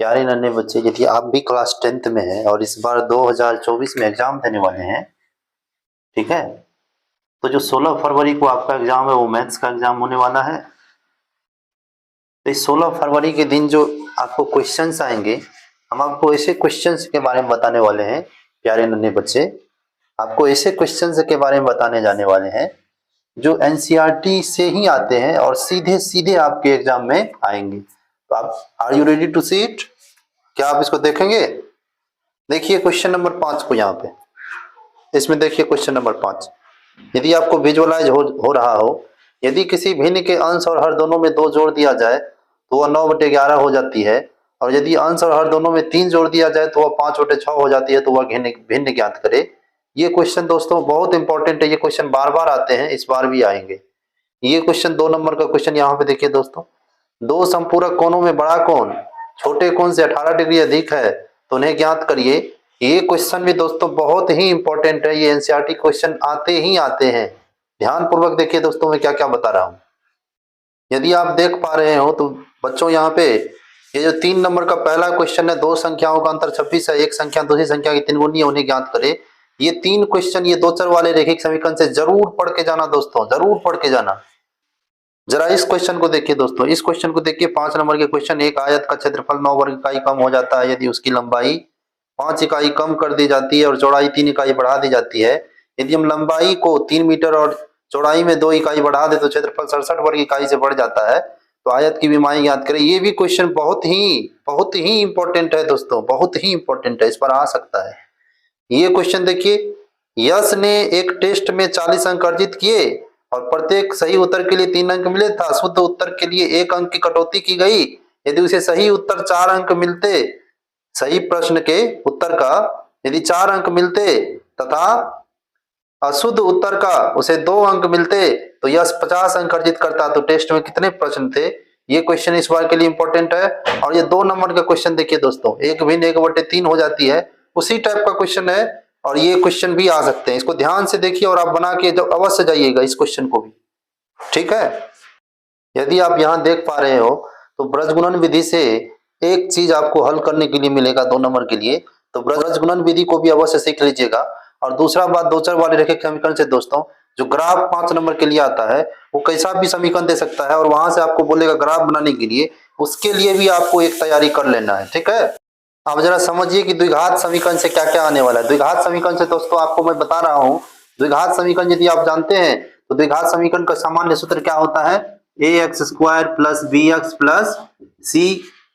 प्यारे नन्हे बच्चे, यदि आप भी क्लास 10th में हैं और इस बार 2024 में एग्जाम देने वाले हैं, ठीक है, तो जो 16 फरवरी को आपका एग्जाम है वो मैथ्स का एग्जाम होने वाला है। तो इस 16 फरवरी के दिन जो आपको क्वेश्चंस आएंगे, हम आपको ऐसे क्वेश्चंस के बारे में बताने वाले हैं। प्यारे नन्हे बच्चे, आपको ऐसे क्वेश्चंस के बारे में बताने जाने वाले हैं जो एनसीईआरटी से ही आते हैं और सीधे सीधे आपके एग्जाम में आएंगे। तो आप are you ready to see it? क्या आप इसको देखेंगे? देखिए क्वेश्चन नंबर 5 को, यहाँ पे इसमें देखिए क्वेश्चन नंबर 5। यदि आपको विजुअलाइज हो रहा हो, यदि किसी भिन्न के अंश और हर दोनों में 2 जोड़ दिया जाए तो वह 9/11 हो जाती है, और यदि अंश और हर दोनों में 3 जोड़ दिया जाए तो वह 5/6 हो जाती है, तो वह भिन्न ज्ञात करे। ये क्वेश्चन दोस्तों बहुत इंपॉर्टेंट है, ये क्वेश्चन बार बार आते हैं, इस बार भी आएंगे। ये क्वेश्चन 2 नंबर का क्वेश्चन यहाँ पे देखिए दोस्तों, 2 संपूरक कोणों में बड़ा कोण छोटे कोण से 18 डिग्री अधिक है तो उन्हें ज्ञात करिए। ये क्वेश्चन भी दोस्तों बहुत ही इंपॉर्टेंट है, ये एनसीईआरटी क्वेश्चन आते ही आते हैं। ध्यान पूर्वक देखिए दोस्तों मैं क्या क्या बता रहा हूं। यदि आप देख पा रहे हो तो बच्चों, यहाँ पे ये जो 3 नंबर का पहला क्वेश्चन है, 2 संख्याओं का अंतर 26 है, एक संख्या दूसरी संख्या की 3 गुनी है, उन्हें ज्ञात करे। ये 3 क्वेश्चन ये 2 चर वाले रैखिक समीकरण से जरूर पढ़ के जाना दोस्तों, जरूर पढ़ के जाना। जरा इस क्वेश्चन को देखिए दोस्तों, इस क्वेश्चन को देखिए, 5 नंबर के क्वेश्चन। एक आयत का क्षेत्रफल 9 वर्ग इकाई कम हो जाता है यदि उसकी लंबाई 5 इकाई कम कर दी जाती है और चौड़ाई 3 इकाई बढ़ा दी जाती है। यदि हम लंबाई को 3 मीटर और चौड़ाई में 2 इकाई बढ़ा दे तो क्षेत्रफल 67 वर्ग इकाई से बढ़ जाता है, तो आयत की विमाएं ज्ञात करें। ये भी क्वेश्चन बहुत ही इंपॉर्टेंट है दोस्तों, बहुत ही इंपॉर्टेंट है, इस पर आ सकता है। ये क्वेश्चन देखिए, यश ने एक टेस्ट में 40 अंक अर्जित किए और प्रत्येक सही उत्तर के लिए 3 अंक मिले था। शुद्ध उत्तर के लिए 1 अंक की कटौती की गई। यदि उसे सही उत्तर 4 अंक मिलते, सही प्रश्न के उत्तर का यदि 4 अंक मिलते तथा अशुद्ध उत्तर का उसे 2 अंक मिलते तो यश 50 अंक अर्जित करता। तो टेस्ट में कितने प्रश्न थे? ये क्वेश्चन इस बार के लिए इंपॉर्टेंट है। और ये 2 नंबर का क्वेश्चन देखिए दोस्तों, 1 भिन्न 1/3 हो जाती है, उसी टाइप का क्वेश्चन है, और ये क्वेश्चन भी आ सकते हैं। इसको ध्यान से देखिए और आप बना के जब अवश्य जाइएगा इस क्वेश्चन को भी, ठीक है। यदि आप यहाँ देख पा रहे हो तो ब्रजगुणन विधि से एक चीज आपको हल करने के लिए मिलेगा 2 नंबर के लिए, तो ब्रजगुणन विधि को भी अवश्य सीख लीजिएगा। और दूसरा बात, 2 चर वाले रैखिक समीकरण से दोस्तों जो ग्राफ 5 नंबर के लिए आता है वो कैसा भी समीकरण दे सकता है, और वहां से आपको बोलेगा ग्राफ बनाने के लिए, उसके लिए भी आपको एक तैयारी कर लेना है, ठीक है। अब जरा समझिए कि द्विघात समीकरण से क्या क्या आने वाला है। द्विघात समीकरण से दोस्तों आपको मैं बता रहा हूं, द्विघात समीकरण यदि आप जानते हैं तो द्विघात समीकरण का सामान्य सूत्र क्या होता है? ax² plus bx plus c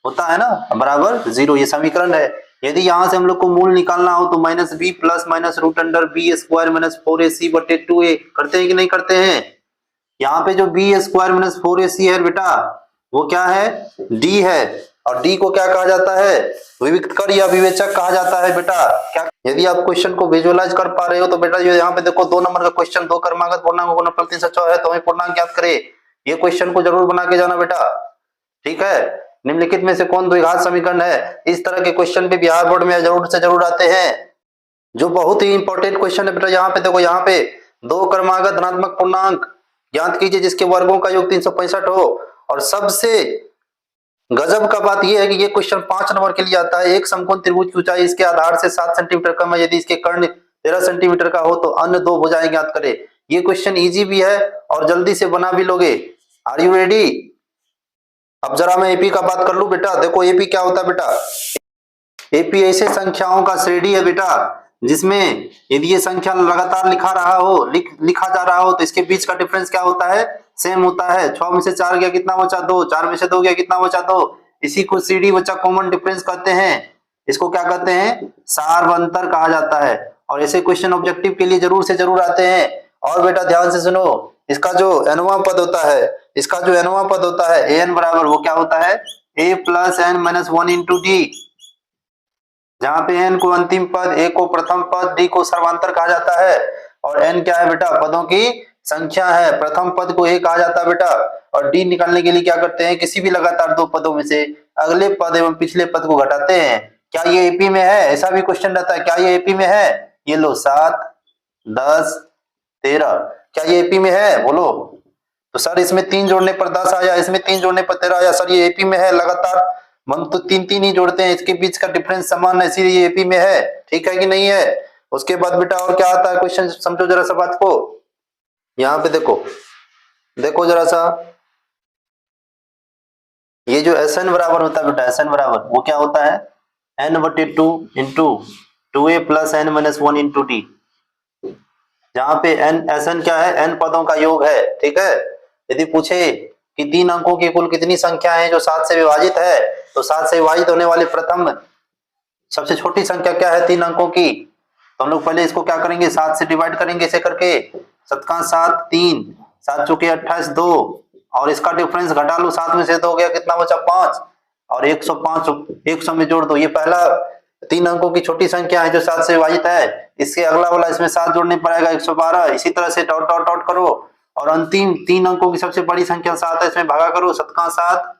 होता है ना, बराबर 0। ये समीकरण है। यदि यहां से हम लोग को मूल निकालना हो तो -b plus minus root under b² minus 4ac/2a करते हैं कि नहीं करते हैं? यहाँ पे जो b² माइनस 4ac है बेटा, वो क्या है? d है। और d को क्या कहा जाता है? विविक्तकर या विवेचक कहा जाता है बेटा। क्या यदि आप क्वेश्चन को विजुअलाइज कर पा रहे हो तो बेटा, यहाँ पे देखो 2 नंबर का क्वेश्चन, 2 क्रमागत पूर्णांक गुणनफल प्रतिशत सच्चा है तो हमें पूर्णांक ज्ञात करे। ये क्वेश्चन को जरूर बना के जाना बेटा, ठीक है। निम्नलिखित में से कौन द्विघात समीकरण है? इस तरह के क्वेश्चन भी बिहार बोर्ड में जरूर से जरूर आते हैं, जो बहुत ही इंपॉर्टेंट क्वेश्चन है बेटा। यहाँ पे देखो, यहाँ पे 2 क्रमागत धनात्मक पूर्णांक ज्ञात कीजिए जिसके वर्गों का योग 365 हो। और सबसे गजब का बात यह है कि ये क्वेश्चन 5 नंबर के लिए आता है। एक समकोण त्रिभुज की ऊंचाई इसके आधार से 7 सेंटीमीटर कम है, यदि इसके कर्ण 13 सेंटीमीटर का हो तो अन्य 2 भुजाएं ज्ञात करें। ये क्वेश्चन इजी भी है और जल्दी से बना भी लोगे। Are you ready? अब जरा मैं एपी का बात कर लूं बेटा। देखो एपी क्या होता है बेटा? एपी ऐसे संख्याओं का श्रेणी है बेटा जिसमें यदि ये संख्या लगातार लिखा जा रहा हो तो इसके बीच का डिफरेंस क्या होता है? सेम होता है। 6 में से 4 गया कितना बचा? 2। 4 में से 2 गया कितना बचा? 2। इसी को सीडी बचा कॉमन डिफरेंस कहते हैं। इसको क्या कहते हैं? सार्वंतर कहा जाता है। और ऐसे क्वेश्चन ऑब्जेक्टिव के लिए जरूर से जरूर आते हैं। और बेटा ध्यान से सुनो, इसका जो nवां पद होता है an बराबर वो क्या होता है? a plus n minus 1 into D, जहां पे n को अंतिम पद, a को प्रथम पद, d को सर्वांतर कहा जाता है। और n क्या है बेटा? पदों की संख्या है। प्रथम पद को a कहा जाता है बेटा। और d निकालने के लिए क्या करते हैं? किसी भी लगातार 2 पदों में से अगले पद एवं पिछले पद को घटाते हैं। क्या ये एपी में है? ऐसा भी क्वेश्चन रहता है, क्या ये एपी में है? ये लो 7, 10, 13, क्या ये एपी में है? बोलो। तो सर इसमें 3 जोड़ने पर 10 आया, इसमें 3 जोड़ने पर 13 आया, सर ये एपी में है। लगातार हम तो तीन तीन ही जोड़ते हैं, इसके बीच का डिफरेंस समान है इसीलिए एपी में है, ठीक है कि नहीं है। उसके बाद बेटा और क्या आता है क्वेश्चन, समझो जरा सा बात को। यहाँ पे देखो, देखो जरा सा, ये जो एस एन बराबर होता है बेटा, एस एन बराबर वो क्या होता है, एन बटे two into two A plus N minus one into T, जहां पे एन एस एन क्या है, एन पदों का योग है, ठीक है। यदि पूछे कि तीन अंकों की कुल कितनी संख्या है जो 7 से विभाजित है, तो 7 से विभाजित होने वाली प्रथम सबसे छोटी संख्या क्या है 3 अंकों की, तो हम लोग पहले इसको क्या करेंगे, 7 से डिवाइड करेंगे इसे करके, 7 का 7 3, 7 चौके 28 2, और इसका डिफरेंस घटा लो, 7 में से 2 गया, कितना बचा 5, और 105 100 में जोड़ दो। ये पहला 3 अंकों की छोटी संख्या है जो 7 से विभाजित है, इसके अगला वाला इसमें 7 जोड़ने पर आएगा 112, इसी तरह से डॉट डॉट डॉट करो, और अंतिम 3 अंकों की सबसे बड़ी संख्या 7 है, इसमें भागा करो, 7 का 7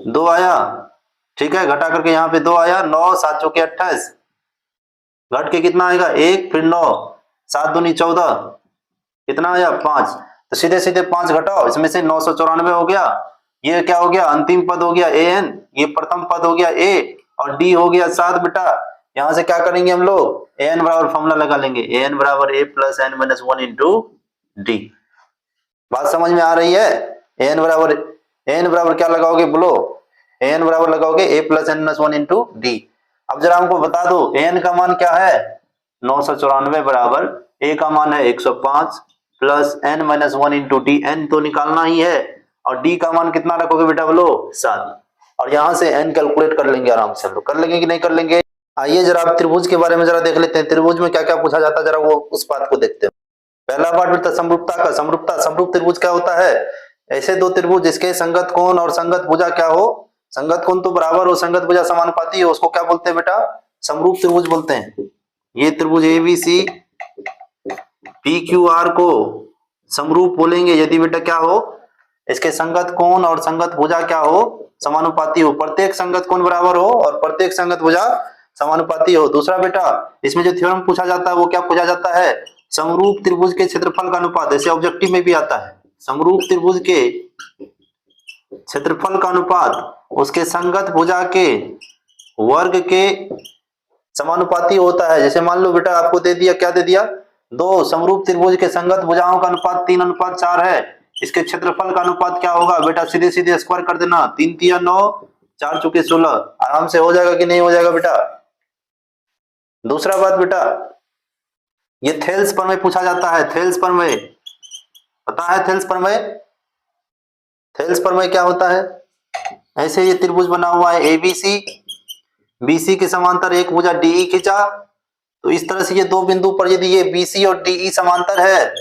2 आया, ठीक है, घटा करके यहाँ पे 2 आया, 9 7 चौके 28, घट के कितना आएगा 1, फिर 9 7 दूनी 14, कितना आया 5, तो सीधे सीधे 5 घटाओ, इसमें से 994 हो गया, ये क्या हो गया अंतिम पद हो गया ए एन, ये प्रथम पद हो गया ए, और डी हो गया 7 बेटा। यहां से क्या करेंगे हम लोग, ए एन बराबर फॉर्मूला लगा लेंगे, ए एन बराबर A plus N minus one into D. बात समझ में आ रही है, ए एन बराबर क्या लगाओगे बोलो, ए एन बराबर लगाओगे A plus N minus one into D. अब जरा हमको बता दो ए एन का मान क्या है, 994 बराबर ए का मान है 105 plus N minus one into d, n तो निकालना ही है, और डी का मान कितना रखोगे बेटा बोलो 7, और यहां से एन कैलकुलेट कर लेंगे आराम से, हम लोग कर लेंगे कि नहीं कर लेंगे। आइए जरा आप त्रिभुज के बारे में जरा देख लेते हैं, त्रिभुज में क्या क्या पूछा जाता है, जरा वो उस बात को देखते हैं। पहला पार्ट बेटा समरूपता का, समरूप त्रिभुज क्या होता है, ऐसे दो त्रिभुज जिसके संगत कोण और संगत भुजा क्या हो, संगत कोण तो बराबर हो, संगत भुजा समानुपाती हो, उसको क्या बोलते हैं बेटा, समरूप त्रिभुज बोलते हैं। ये त्रिभुज एबीसी पी क्यू आर को समरूप बोलेंगे यदि बेटा क्या हो, इसके संगत कोण और संगत भुजा क्या हो, समानुपाती हो, प्रत्येक संगत कोण बराबर हो और प्रत्येक संगत भुजा समानुपाती हो। दूसरा बेटा इसमें जो थ्योरम पूछा जाता है वो क्या पूछा जाता है, समरूप त्रिभुज के क्षेत्रफल का अनुपात, ऐसे ऑब्जेक्टिव में भी आता है, समरूप त्रिभुज के क्षेत्रफल का अनुपात उसके संगत भुजा के वर्ग के समानुपाती होता है। जैसे मान लो बेटा आपको दे दिया, क्या दे दिया, दो समरूप त्रिभुज के संगत भुजाओं का अनुपात 3:4 है, इसके क्षेत्रफल का अनुपात क्या होगा बेटा, सीधे सीधे स्क्वायर कर देना, 3 3 9 4 चौके 16, आराम से हो जाएगा कि नहीं हो जाएगा बेटा। दूसरा बात बेटा, ये थेल्स प्रमेय पूछा जाता है, थेल्स प्रमेय पता है, थेल्स प्रमेय, थेल्स प्रमेय क्या होता है, ऐसे ये त्रिभुज बना हुआ है एबीसी, बीसी के समांतर एक भुजा डीई खींचा, तो इस तरह से ये दो बिंदु पर यदि ये बीसी और डीई समांतर है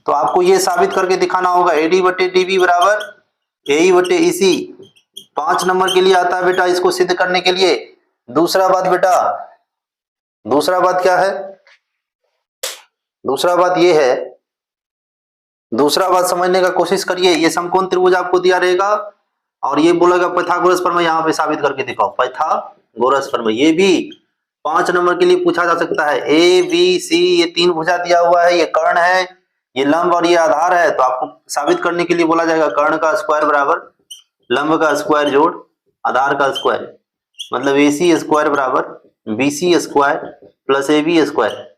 तो आपको ये साबित करके दिखाना होगा एडी बटे डीबी बराबर एई बटे ईसी, 5 नंबर के लिए आता है बेटा इसको सिद्ध करने के लिए। दूसरा बात बेटा, दूसरा बात क्या है, दूसरा बात ये है, दूसरा बात समझने का कोशिश करिए, ये समकोण त्रिभुज आपको दिया रहेगा और ये बोलेगा पाइथागोरस प्रमेय, यहाँ पे साबित करके दिखाओ पाइथागोरस प्रमेय, ये भी 5 नंबर के लिए पूछा जा सकता है। ए बी सी ये 3 भुजा दिया हुआ है, ये कर्ण है, ये लंब और ये आधार है, तो आपको साबित करने के लिए बोला जाएगा कर्ण का स्क्वायर बराबर लंब का स्क्वायर जोड़ आधार का स्क्वायर, मतलब AC स्क्वायर बराबर BC square plus AB square.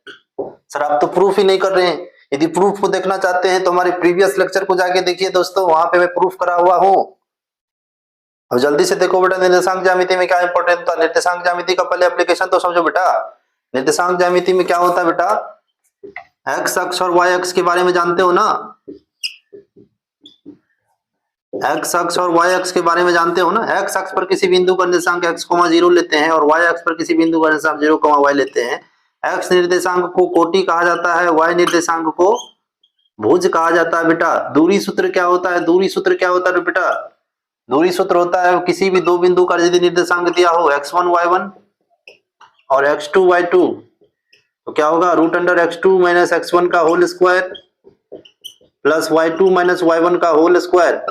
Sir आप तो प्रूफ ही नहीं कर रहे हैं, यदि प्रूफ को देखना चाहते हैं तो हमारे प्रीवियस लेक्चर को जाके देखिए दोस्तों, वहां पे मैं प्रूफ करा हुआ हूँ। अब जल्दी से देखो बेटा, निर्देशांक ज्यामिति में क्या इंपॉर्टेंट था, निर्देशांक ज्यामिति का पहले एप्लीकेशन तो समझो बेटा। निर्देशांक ज्यामिति में क्या होता है बेटा, एक्स अक्ष और वाई अक्ष के बारे में जानते हो ना, एक्स अक्ष और वाई अक्ष के बारे में जानते हो ना। एक्स अक्ष पर किसी बिंदु का निर्देशांक x, 0 लेते हैं और वाई अक्ष पर किसी बिंदु का निर्देशांक 0, y लेते हैं। एक्स निर्देशांक को कोटि कहा जाता है, वाई निर्देशांक को भुज कहा जाता है बेटा। दूरी सूत्र क्या होता है, दूरी सूत्र क्या होता है बेटा, दूरी सूत्र होता है किसी भी दो बिंदु का यदि निर्देशांक दिया हो x1 y1 और x2 y2 तो क्या होगा, root under x2 minus x1 का whole square plus y2 minus y1 का होल स्क्वायर।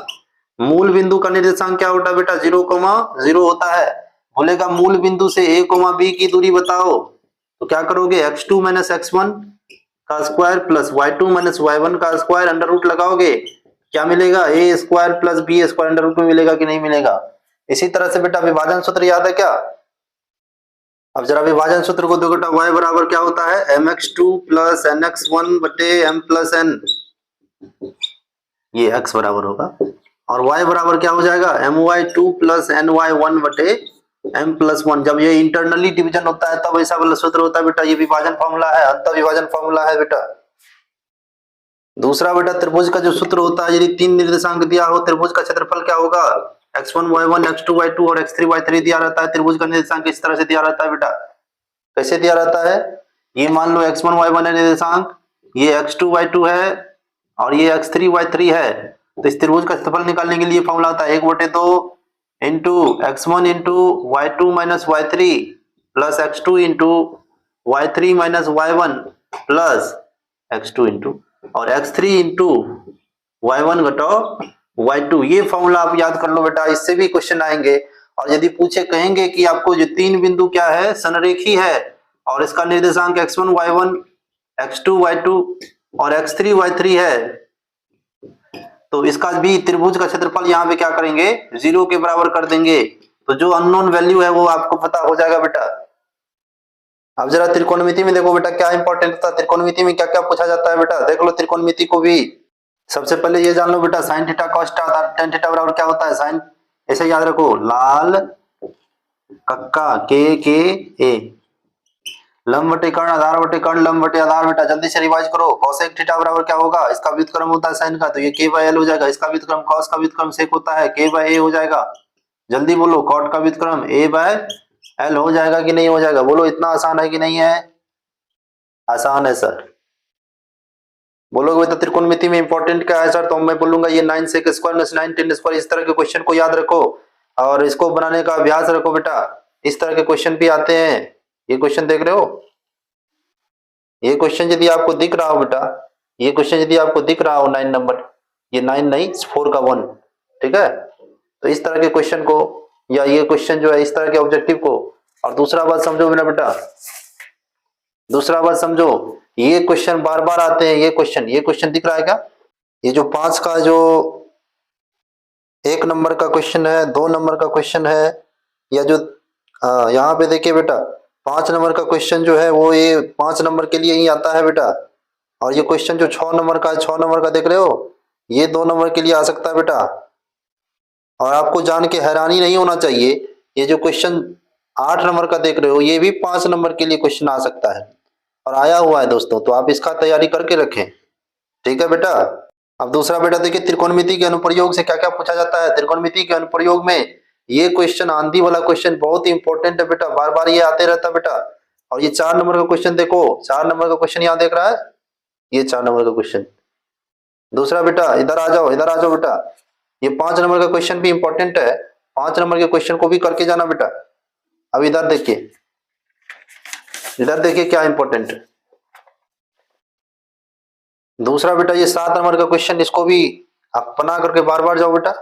मूल बिंदु का निर्देशांक क्या होता है बेटा, 0,0 होता है। बोलेगा मूल बिंदु से a, b की दूरी बताओ, तो क्या करोगे, x2 माइनस x1 का square plus y2 minus y1 का स्क्वायर अंडर रूट लगाओगे, क्या मिलेगा, A square plus B square under root में मिलेगा कि नहीं मिलेगा। इसी तरह से बेटा विभाजन सूत्र याद है क्या। अब जरा विभाजन सूत्र को देखो बेटा, y बराबर क्या होता है, mx2 प्लस nx1 बटे m प्लस n, ये x बराबर होगा, और y बराबर क्या हो जाएगा, my2 प्लस ny1 बटे m प्लस 1। जब ये इंटरनली डिवीजन होता है तब ऐसा वाला सूत्र होता है बेटा, ये विभाजन फॉर्मूला है, अंत विभाजन फॉर्मूला है बेटा। दूसरा बेटा त्रिभुज का जो सूत्र होता है, यदि तीन निर्देशांक दिया हो, त्रिभुज का क्षेत्रफल क्या होगा, x1 y1 x2 y2 और x3 y3 दिया रहता है। त्रिभुज का निर्देशांक इस तरह से दिया रहता है बेटा, कैसे दिया रहता है, ये मान लो x1 y1 है निर्देशांक, ये x2 y2 है और ये x3 y3 है। तो इस त्रिभुज का क्षेत्रफल निकालने के लिए फॉर्मूला आता है 1/2 into x1 into y2 minus y3 plus x2 into y3 minus y1 plus x2 into और x3 इंटू y1 घटाओ y2। ये फॉर्मूला आप याद कर लो बेटा, इससे भी क्वेश्चन आएंगे। और यदि पूछे कहेंगे कि आपको जो तीन बिंदु क्या है, संरेखी है और इसका निर्देशांक x1 y1 x2 y2 और x3 y3 है, तो इसका भी त्रिभुज का क्षेत्रफल यहाँ पे क्या करेंगे, 0 के बराबर कर देंगे। तो जो अननोन वैल्यू है वो आपको पता हो जाएगा बेटा। अब जरा त्रिकोणमिति में देखो बेटा क्या इंपॉर्टेंट था, त्रिकोणमिति में क्या क्या पूछा जाता है बेटा, देख लो त्रिकोणमिति को भी। सबसे पहले ये जान लो बेटा, sine theta cos theta tan theta बराबर क्या होता है, साइन, ऐसे याद रखो, लाल कक्का के ए, लंब बटे कर्ण आधार बटे कर्ण लंब बटे आधार। बेटा जल्दी से रिवाइज करो, cosec थीटा बराबर क्या होगा, इसका व्युत्क्रम होता है साइन का, तो ये k बाय l हो जाएगा। इसका व्युत्क्रम cos का व्युत्क्रम sec होता है, k बाय a हो जाएगा। जल्दी बोलो, cot का व्युत्क्रम a बाय l हो जाएगा कि नहीं हो जाएगा, बोलो इतना आसान है कि नहीं है, आसान है सर। बोलोगे बेटा त्रिकोणमिति में इंपॉर्टेंट क्या है सर, तो मैं बोलूंगा ये 9 sec स्क्वायर 9 tan स्क्वायर, इस तरह के क्वेश्चन को याद रखो और इसको बनाने का अभ्यास रखो बेटा। इस तरह के क्वेश्चन भी आते हैं, ये क्वेश्चन देख रहे हो, ये क्वेश्चन यदि आपको दिख रहा हो बेटा, ये क्वेश्चन यदि आपको दिख रहा हो 9 नंबर, ये 9 नहीं 4 का 1, ठीक है। तो इस तरह के क्वेश्चन को या ये क्वेश्चन जो है इस तरह के ऑब्जेक्टिव को, और दूसरा बात समझो बेटा, दूसरा बात समझो, ये क्वेश्चन बार बार आते हैं, ये क्वेश्चन दिख रहा है क्या, ये जो 5 का जो 1 नंबर का क्वेश्चन है, 2 नंबर का क्वेश्चन है, या जो यहाँ पे देखिए बेटा 5 नंबर का क्वेश्चन जो है वो ये 5 नंबर के लिए ही आता है बेटा। और ये क्वेश्चन जो 6 नंबर का है, 6 नंबर का देख रहे हो, ये 2 नंबर के लिए आ सकता है बेटा। और आपको जान के हैरानी नहीं होना चाहिए, ये जो क्वेश्चन 8 नंबर का देख रहे हो, ये भी 5 नंबर के लिए क्वेश्चन आ सकता है और आया हुआ है दोस्तों, तो आप इसका तैयारी करके रखें, ठीक है बेटा। अब दूसरा बेटा देखिए, त्रिकोणमिति के अनुप्रयोग से क्या क्या पूछा जाता है। त्रिकोणमिति के अनुप्रयोग में ये क्वेश्चन, आंधी वाला क्वेश्चन बहुत ही इंपॉर्टेंट है बेटा, बार बार ये आते रहता है बेटा। और ये 4 नंबर का क्वेश्चन देखो, 4 नंबर का क्वेश्चन यहाँ देख रहा है, ये 4 नंबर का क्वेश्चन। दूसरा बेटा इधर आ जाओ, इधर आ जाओ बेटा, ये 5 नंबर का क्वेश्चन भी इंपॉर्टेंट है, 5 नंबर के क्वेश्चन को भी करके जाना बेटा। अब इधर देखिए, इधर देखिए क्या इंपॉर्टेंट है। दूसरा बेटा ये 7 नंबर का क्वेश्चन, इसको भी आप बना करके बार बार जाओ बेटा।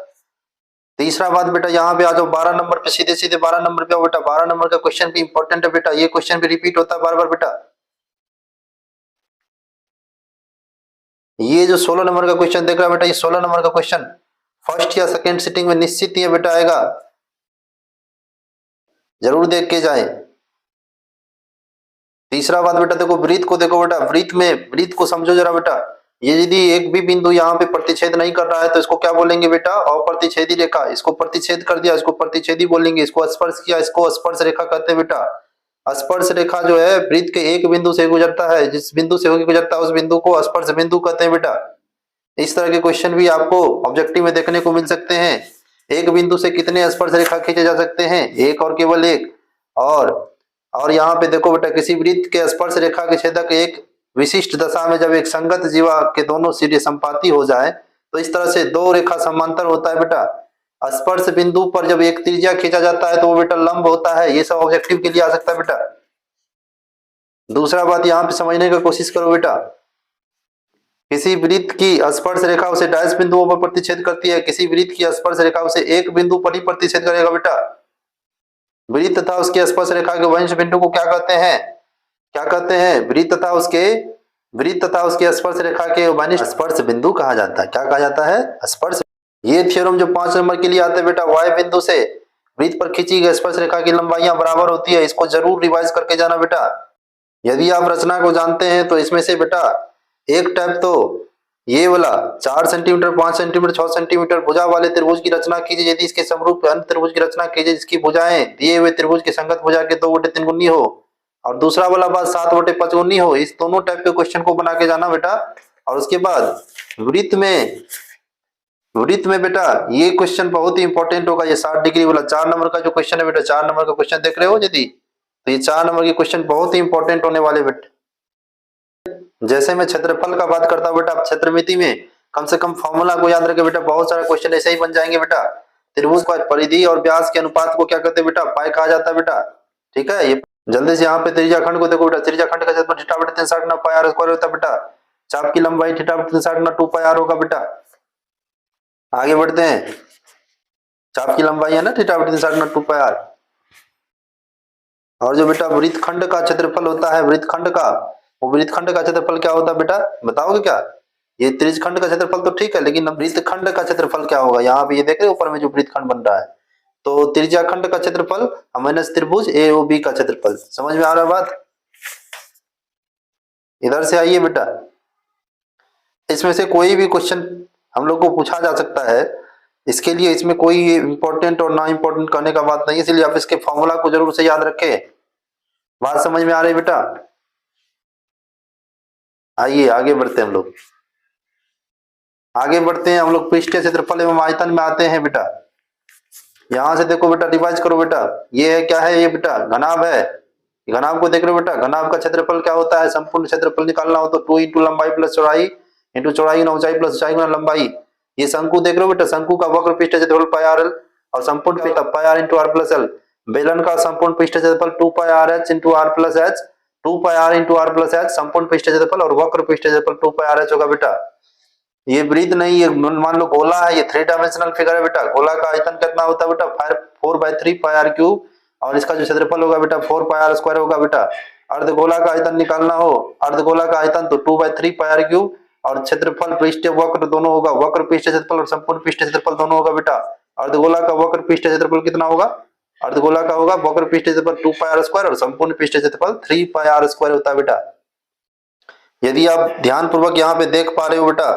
तीसरा बात बेटा यहाँ पे आ जाओ, 12 नंबर पे, सीधे सीधे 12 नंबर पे आओ बेटा। 12 नंबर का क्वेश्चन भी इंपॉर्टेंट है बेटा, ये क्वेश्चन भी रिपीट होता है बार बार बेटा। ये जो 16 नंबर का क्वेश्चन देख रहा है बेटा, ये 16 नंबर का क्वेश्चन फर्स्ट या सेकेंड सिटिंग में निश्चित ही बेटा आएगा, जरूर देख के जाए। तीसरा बात बेटा देखो, वृत्त को देखो बेटा, वृत्त को समझो जरा बेटा। ये यदि एक भी बिंदु यहाँ पे प्रतिच्छेद नहीं कर रहा है तो इसको क्या बोलेंगे बेटा, अप्रतिच्छेदी रेखा। इसको प्रतिच्छेद कर दिया, इसको प्रतिच्छेदी बोलेंगे। इसको स्पर्श किया, इसको स्पर्श रेखा कहते हैं बेटा। स्पर्श रेखा जो है वृत्त के एक बिंदु से गुजरता है, जिस बिंदु से होकर गुजरता है उस बिंदु को स्पर्श बिंदु कहते हैं बेटा। इस तरह के क्वेश्चन भी आपको ऑब्जेक्टिव में देखने को मिल सकते हैं। एक बिंदु से कितने स्पर्श रेखा खींचे जा सकते हैं, एक और केवल एक। और यहाँ पे देखो बेटा, किसी वृत्त के स्पर्श रेखा के छेदक एक विशिष्ट दशा में जब एक संगत जीवा के दोनों सिरे संपाती हो जाए तो इस तरह से दो रेखा समांतर होता है बेटा। स्पर्श बिंदु पर जब एक त्रिज्या खींचा जाता है तो वो बेटा लंब होता है। ये सब ऑब्जेक्टिव के लिए आ सकता है बेटा। दूसरा बात यहाँ पे समझने की कोशिश करो बेटा, किसी वृत्त की स्पर्श रेखा उसे डैश बिंदुओं पर प्रतिच्छेद करती है, किसी वृत्त की स्पर्श रेखा उसे एक बिंदु पर ही प्रतिच्छेद करेगा बेटा। वृत्त तथा उसके स्पर्श रेखा के वंश बिंदु को क्या कहते हैं, क्या कहते हैं, वृत्त तथा उसके वृत्त तथा उसके स्पर्श रेखा के वनिष्ठ स्पर्श बिंदु कहा जाता है। क्या कहा जाता है? स्पर्श। ये थ्योरम जो 5 नंबर के लिए आता है बेटा, वाई बिंदु से वृत्त पर खींची गई स्पर्श रेखा की लंबाइयां बराबर होती है, इसको जरूर रिवाइज करके जाना बेटा। यदि आप रचना को जानते हैं तो इसमें से बेटा एक टाइप तो ये वाला 4 सेंटीमीटर, 5 सेंटीमीटर, 6 सेंटीमीटर भुजा वाले त्रिभुज की रचना कीजिए यदि इसके समरूप अन्य त्रिभुज की रचना कीजिए जिसकी भुजाएं दिए हुए त्रिभुज की संगत भुजा के 2/3 गुनी हो, और दूसरा वाला बात 7/5 गुनी हो। इस दोनों टाइप के क्वेश्चन को बना के जाना बेटा। और उसके बाद वृत्त में बेटा ये क्वेश्चन बहुत ही इंपॉर्टेंट होगा। ये 60 डिग्री वाला 4 नंबर का जो क्वेश्चन है बेटा, 4 नंबर का क्वेश्चन देख रहे हो यदि, तो ये 4 नंबर के क्वेश्चन बहुत ही इंपॉर्टेंट होने वाले बेटा। जैसे मैं क्षेत्रफल का बात करता हूँ बेटा, आप क्षेत्रमिति में कम से कम फॉर्मूला को याद रखे बेटा, बहुत सारे क्वेश्चन ऐसे ही बन जाएंगे बेटा। त्रिभुज का परिधि और व्यास के अनुपात को क्या कहते हैं बेटा? पाई कहा जाता है बेटा। ठीक है, ये जल्दी से यहाँ पे त्रिज्या खंड को देखो बेटा, त्रिज्या खंड का क्षेत्रफल θ/360 9 पाई r स्क्वायर होता है बेटा। चाप की लंबाई θ/360 9 2 पाई r होगा बेटा। आगे बढ़ते हैं, चाप की लंबाई है ना θ/360 9 2 पाई r। और जो बेटा वृत्तखंड का क्षेत्रफल होता है, वृत्तखंड का, वो वृत्तखंड का क्षेत्रफल क्या होता है बेटा, बताओगे क्या? ये त्रिज्यखंड का क्षेत्रफल तो ठीक है, लेकिन वृत्तखंड का क्षेत्रफल क्या होगा? यहाँ पे ये देख रहे हो ऊपर में जो वृत्तखंड बन रहा है, तो त्रिज्याखंड का क्षेत्रफल माइनस त्रिभुज AOB का क्षेत्रफल। समझ में आ रहा है बात? इधर से आइए बेटा, इसमें से कोई भी क्वेश्चन हम लोग को पूछा जा सकता है, इसके लिए इसमें कोई इंपॉर्टेंट और ना इंपॉर्टेंट करने का बात नहीं, इसलिए आप इसके फॉर्मूला को जरूर से याद रखें। बात समझ में आ रही है बेटा? आइए आगे बढ़ते हैं हम लोग, आगे बढ़ते हैं हम लोग पृष्ठीय क्षेत्रफल एवं आयतन में आते हैं बेटा। यहां से देखो बेटा, रिवाइज करो बेटा, ये है क्या है? ये बेटा घनाभ है। घनाभ को देख रहे हो बेटा, घनाभ का क्षेत्रफल क्या होता है? संपूर्ण क्षेत्रफल निकालना हो तो 2 इंटू लंबाई प्लस चौड़ाई इंटू चौड़ाई गुना ऊंचाई प्लस ऊंचाई गुना लंबाई। ये शंकु देख रहे हो बेटा, शंकु का वक्र पृष्ठ क्षेत्रफल पाई आर एल और संपूर्ण पृष्ठ pi R into R plus L. बेलन का संपूर्ण पृष्ठ क्षेत्रफल 2 pi R H into R plus H, 2 pi R into R plus H संपूर्ण पृष्ठ क्षेत्रफल, और वक्र पृष्ठ क्षेत्रफल 2 पाई आर एच होगा बेटा। ये वृत्त नहीं, ये मान लो गोला है, ये 3 डायमेंशनल फिगर है बेटा। गोला का आयतन कितना होता है बेटा? 4/3 पाई आर क्यूब, और इसका जो क्षेत्रफल होगा बेटा 4 पाई आर स्क्वायर होगा बेटा। अर्धगोला का आयतन निकालना हो, अर्धगोला का आयतन तो 2/3 पाई आर क्यूब, और क्षेत्रफल पृष्ठ वक्र दोनों होगा, वक्र पृष्ठ क्षेत्रफल और संपूर्ण पृष्ठ क्षेत्रफल दोनों होगा बेटा। अर्धगोला का वक्र पृष्ठ क्षेत्रफल कितना होगा? अर्धगोला का होगा वक्र पृष्ठ क्षेत्रफल 2 पाई आर स्क्वायर और संपूर्ण पृष्ठ क्षेत्रफल 3 पाई आर स्क्वायर होता है बेटा। यदि आप ध्यान पूर्वक यहाँ पे देख पा रहे हो बेटा,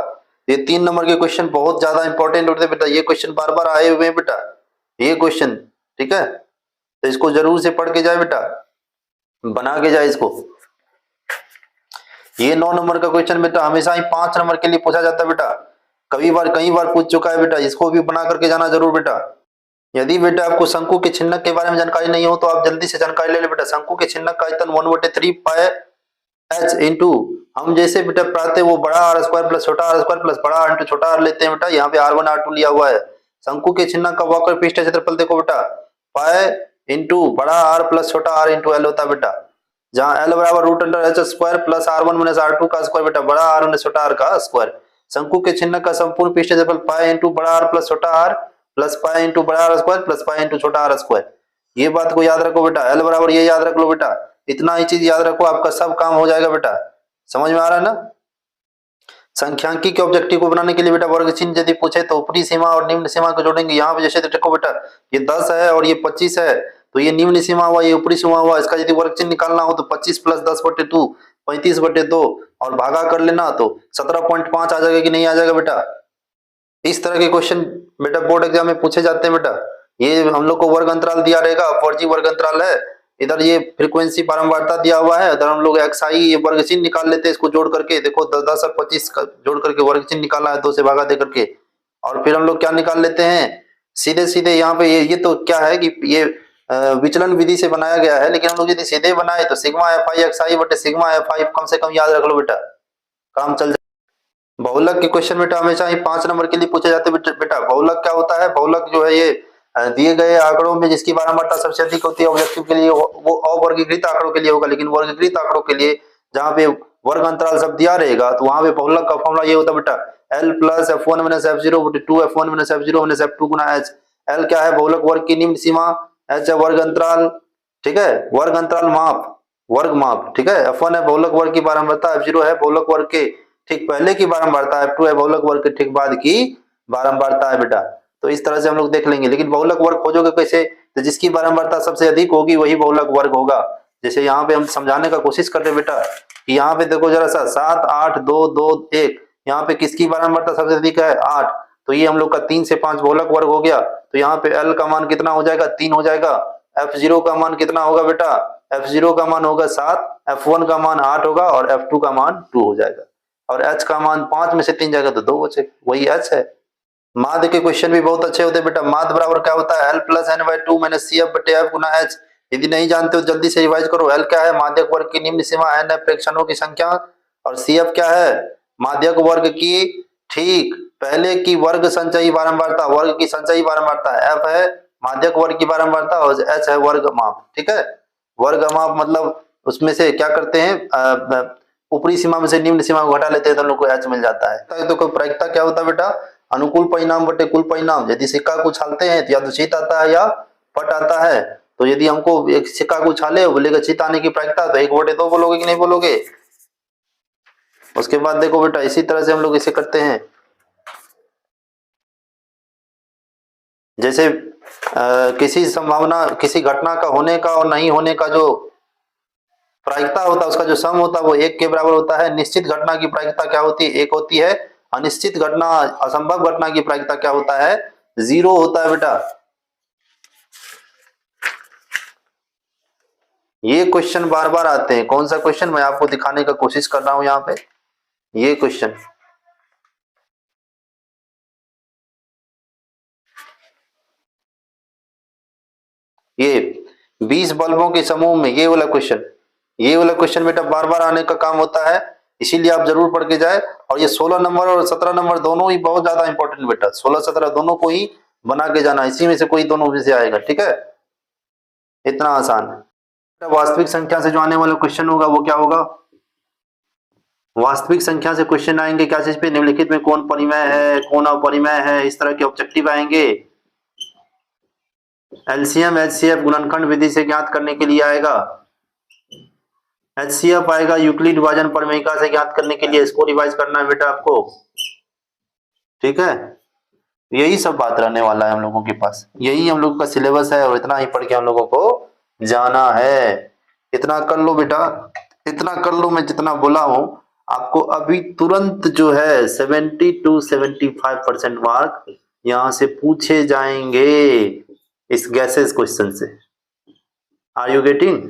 ये 3 नंबर के क्वेश्चन बहुत ज्यादा इंपॉर्टेंट होते हैं बेटा। ये क्वेश्चन बार बार आए हुए हैं बेटा, ये क्वेश्चन, ठीक है, तो इसको जरूर से पढ़ के जाए बेटा, बना के जाए इसको। ये 9 नंबर का क्वेश्चन बेटा हमेशा ही 5 नंबर के लिए पूछा जाता है बेटा, कई बार पूछ चुका है बेटा, इसको भी बना करके जाना जरूर बेटा। यदि बेटा आपको शंकु के छिन्नक के बारे में जानकारी नहीं हो तो आप जल्दी से जानकारी ले ले बेटा। शंकु के छिन्नक का आयतन 1/3 पाई एच इंटू, हम जैसे बेटा पढ़ाते वो बड़ा आर स्क्वायर प्लस छोटा आर स्क्वायर प्लस बड़ा आर इंटू छोटा आर लेते हैं बेटा। यहाँ पे R1 R2 लिया हुआ है। शंकु के छिन्नक का वक्र पृष्ठ क्षेत्रफल देखो बेटा, पाई इंटू बड़ा आर प्लस छोटा आर इंटू एल होता है बेटा, जहाँ एल बराबर √h square plus R1 minus R2 का स्क्वायर बेटा, बड़ा आर माइनस छोटा आर का स्क्वायर। शंकु के छिन्नक का संपूर्ण पृष्ठ क्षेत्रफल पाई इंटू बड़ा आर प्लस छोटा आर प्लस पाई इंटू बड़ा R square plus pi into छोटा आर स्क्वायर। ये बात को याद रखो बेटा, एल बराबर ये याद रख लो बेटा, इतना ही चीज याद रखो, आपका सब काम हो जाएगा बेटा। समझ में आ रहा है ना? संख्यांकी के ऑब्जेक्टिव को बनाने के लिए बेटा वर्ग चिन्ह यदि पूछे तो ऊपरी सीमा और निम्न सीमा को जोड़ेंगे। यहाँ पे जैसे देखो बेटा, ये 10 है और ये 25 है, तो ये निम्न सीमा हुआ, ये ऊपरी सीमा हुआ। इसका यदि वर्ग चिन्ह निकालना हो तो 25 प्लस 10/2 35/2 और भागा कर लेना तो 17.5 आ जाएगा कि नहीं आ जाएगा बेटा। इस तरह के क्वेश्चन बेटा बोर्ड एग्जाम में पूछे जाते हैं बेटा। ये हम लोग को वर्ग अंतराल दिया रहेगा, फर्जी वर्ग अंतराल है। इधर ये फ्रीक्वेंसी बारंबारता दिया हुआ है, इधर हम लोग xi ये वर्ग चिन्ह निकाल लेते हैं, इसको जोड़ करके देखो 10 और 25 का जोड़ करके वर्ग चिन्ह निकालना है 2 से भागा दे करके, और फिर हम लोग क्या निकाल लेते हैं सीधे सीधे यहाँ पे। ये तो क्या है कि ये विचलन विधि से बनाया गया है, लेकिन हम लोग यदि सीधे बनाए तो सिग्मा fi xi बटे सिग्मा fi कम से कम याद रख लो बेटा, काम चल जाए। बहुलक के क्वेश्चन बेटा हमेशा ही 5 नंबर के लिए पूछे जाते हैं बेटा। बहुलक क्या होता है? बहुलक जो है ये दिए गए आंकड़ों में जिसकी बारंबारता सबसे अधिक होती है ऑब्जेक्टिव के लिए वो अवर्गीकृत आंकड़ों के लिए होगा, लेकिन वर्गीकृत आंकड़ों के लिए जहाँ पे वर्ग अंतराल सब दिया रहेगा तो वहां पे बहुलक का फॉर्मूला ये होता है बेटा, L plus F1 minus F0 बटे 2 F1 minus F0 minus F2 गुना H। L क्या है? बहुलक वर्ग की निम्न सीमा, H है वर्ग अंतराल, ठीक है, वर्ग अंतराल माप, वर्ग माप, ठीक है। F1 है बहुलक वर्ग की बारंबारता, F0 है बहुलक वर्ग के ठीक पहले की बारंबारता, F2 है बहुलक वर्ग के ठीक बाद की बारंबारता है बेटा। तो इस तरह से हम लोग देख लेंगे। लेकिन बहुलक वर्ग खोजोगे कैसे? तो जिसकी बारंबारता सबसे अधिक होगी वही बहुलक वर्ग होगा। जैसे यहाँ पे हम समझाने का कोशिश कर रहे बेटा कि यहाँ पे देखो जरा सा 7 8 2 2 1, यहाँ पे किसकी बारंबारता सबसे अधिक है? 8। तो ये हम लोग का 3 से 5 बहुलक वर्ग हो गया। तो यहाँ पे L का मान कितना हो जाएगा? 3 हो जाएगा। F0 का मान कितना होगा बेटा? F0 का मान होगा 7, F1 का मान 8 होगा और F2 का मान 2 हो जाएगा। और H का मान 5 में से 3 जाएगा तो 2 बचे, वही H है। माध्य के क्वेश्चन भी बहुत अच्छे होते हैं बेटा। माध्य बराबर क्या होता है? L plus n by 2 minus CF बटे F गुना H। यदि नहीं जानते हो जल्दी से रिवाइज करो। L क्या है? माध्यक वर्ग की निम्न सीमा, n है प्रेक्षणों की संख्या, और CF क्या है? माध्यक वर्ग की ठीक पहले की वर्ग संचयी बारंबारता, वर्ग की संचयी बारंबारता। F है माध्यक वर्ग की बारंबारता और H है वर्ग माप, ठीक है। वर्ग माप मतलब उसमें से क्या करते हैं? ऊपरी सीमा में से निम्न सीमा को घटा लेते हैं तो हम लोग को H मिल जाता है। तो प्रायिकता क्या होता है बेटा? अनुकूल परिणाम बटे कुल परिणाम। यदि सिक्का को उछालते हैं तो या तो चित आता है या पट आता है। तो यदि हमको एक सिक्का को उछाले बोलेगा चित आने की प्रायिकता, तो 1/2 बोलोगे कि नहीं बोलोगे? उसके बाद देखो बेटा इसी तरह से हम लोग इसे करते हैं। जैसे किसी संभावना, किसी घटना का होने का और नहीं होने का जो प्रायिकता होता है उसका जो सम होता है वो 1 के बराबर होता है। निश्चित घटना की प्रायिकता क्या होती है? 1 होती है। अनिश्चित घटना, असंभव घटना की प्रायिकता क्या होता है? 0 होता है बेटा। ये क्वेश्चन बार बार आते हैं। कौन सा क्वेश्चन? मैं आपको दिखाने का कोशिश कर रहा हूं यहाँ पे। ये क्वेश्चन ये 20 बल्बों के समूह में ये वाला क्वेश्चन बेटा बार बार आने का काम होता है। इसीलिए आप जरूर पढ़ के जाए। और ये 16 नंबर और 17 नंबर दोनों ही बहुत ज्यादा इंपॉर्टेंट बेटा। 16 17 दोनों को ही बना के जाना, इसी में से कोई दोनों में से आएगा, ठीक है। इतना आसान है। वास्तविक संख्या से जो आने वाला क्वेश्चन होगा वो क्या होगा? वास्तविक संख्या से क्वेश्चन आएंगे क्या चीज पे? निम्नलिखित में कौन परिमेय है, कौन अपरिमेय है, इस तरह के ऑब्जेक्टिव आएंगे। एलसीएम एचसीएफ गुणनखंड विधि से ज्ञात करने के लिए आएगा। एचसीएफ आएगा यूक्लिड विभाजन परिमेयिका से ज्ञात करने के लिए। इसको रिवाइज करना है बेटा आपको, ठीक है। यही सब बात रहने वाला है हम लोगों के पास। यही हम लोग का सिलेबस है और इतना ही पढ़ के हम लोगों को जाना है। इतना कर लो बेटा, इतना कर लो। मैं जितना बोला हूं आपको अभी तुरंत जो है 70 to 75% मार्क यहां से पूछे जाएंगे इस गैसेस क्वेश्चन से। Are you getting?